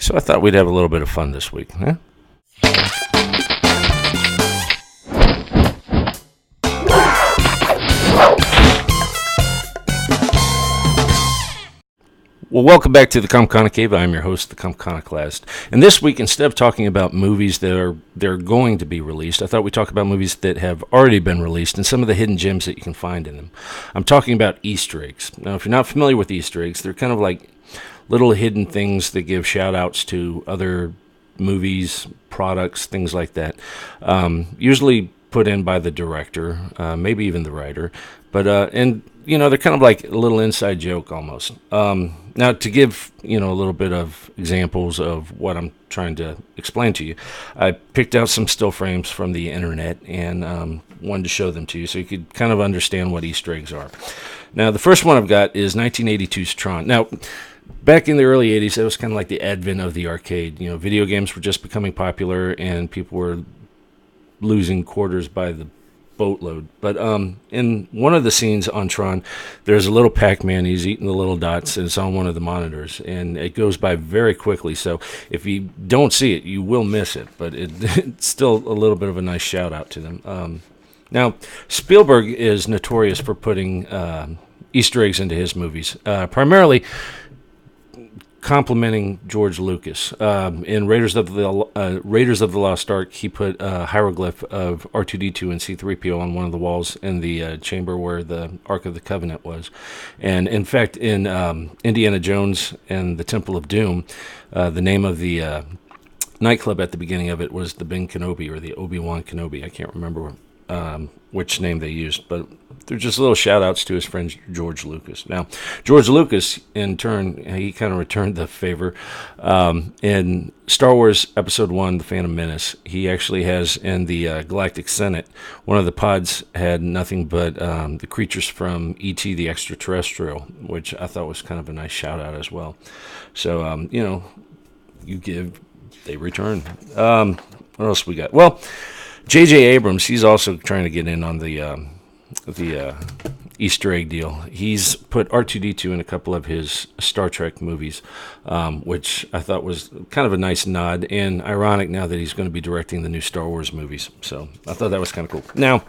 so I thought we'd have a little bit of fun this week. Huh? Well, welcome back to the Comconocave. I'm your host, the Comconocalst. And this week, instead of talking about movies that are going to be released, I thought we'd talk about movies that have already been released and some of the hidden gems that you can find in them. I'm talking about Easter eggs. Now, if you're not familiar with Easter eggs, they're kind of like little hidden things that give shout-outs to other movies, products, things like that. Usually put in by the director, maybe even the writer. But, and, you know, they're kind of like a little inside joke almost. Now, to give, you know, a little bit of examples of what I'm trying to explain to you, I picked out some still frames from the internet and wanted to show them to you so you could kind of understand what Easter eggs are. Now, the first one I've got is 1982's Tron. Now, back in the early 80s, it was kind of like the advent of the arcade. You know, video games were just becoming popular and people were losing quarters by the boatload. But in one of the scenes on Tron, there's a little Pacman. He's eating the little dots, and it's on one of the monitors, and it goes by very quickly. So if you don't see it, you will miss it. But it's still a little bit of a nice shout out to them. Now, Spielberg is notorious for putting Easter eggs into his movies, primarily complimenting George Lucas. In Raiders of the Lost Ark, he put a hieroglyph of R2-D2 and C-3PO on one of the walls in the chamber where the Ark of the Covenant was. And in fact, in Indiana Jones and the Temple of Doom, the name of the nightclub at the beginning of it was the Ben Kenobi, or the Obi-Wan Kenobi. I can't remember which name they used, but they're just little shout-outs to his friend George Lucas. Now, George Lucas, in turn, he kind of returned the favor. In Star Wars Episode 1, The Phantom Menace, he actually has in the Galactic Senate, one of the pods had nothing but the creatures from E.T. the Extraterrestrial, which I thought was kind of a nice shout-out as well. So, you know, you give, they return. What else we got? Well, J.J. Abrams, he's also trying to get in on the Easter egg deal. He's put R2-D2 in a couple of his Star Trek movies, which I thought was kind of a nice nod and ironic now that he's going to be directing the new Star Wars movies. So I thought that was kind of cool. Now,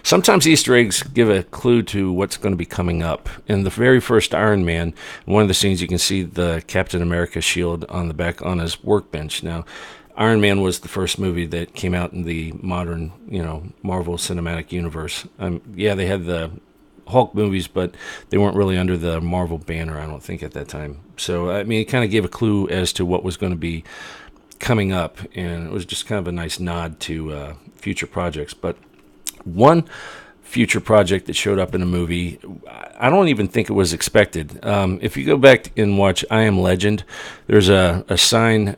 sometimes Easter eggs give a clue to what's going to be coming up. In the very first Iron Man, in one of the scenes you can see the Captain America shield on the back on his workbench. Now, Iron Man was the first movie that came out in the modern, you know, Marvel Cinematic Universe. Yeah, they had the Hulk movies, but they weren't really under the Marvel banner, I don't think, at that time. So, I mean, it kind of gave a clue as to what was going to be coming up, and it was just kind of a nice nod to future projects. But one future project that showed up in a movie, I don't even think it was expected. If you go back and watch I Am Legend, there's a sign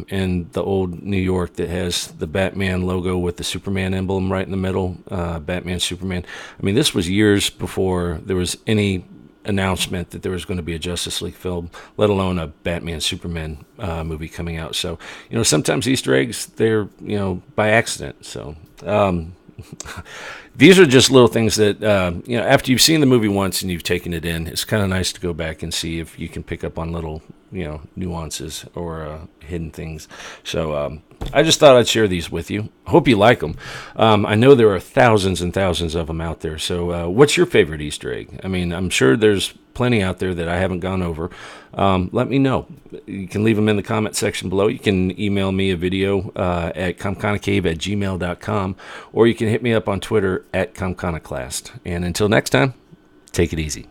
in the old New York that has the Batman logo with the Superman emblem right in the middle, Batman, Superman. I mean, this was years before there was any announcement that there was going to be a Justice League film, let alone a Batman Superman movie coming out. So, you know, sometimes Easter eggs, they're, you know, by accident. So, these are just little things that, you know, after you've seen the movie once and you've taken it in, it's kind of nice to go back and see if you can pick up on little, you know, nuances or hidden things. So I just thought I'd share these with you. I hope you like them. I know there are thousands and thousands of them out there. So what's your favorite Easter egg? I mean, I'm sure there's plenty out there that I haven't gone over. Let me know. You can leave them in the comment section below. You can email me a video at comconocave@gmail.com, or you can hit me up on Twitter at Comconocalst. And until next time, take it easy.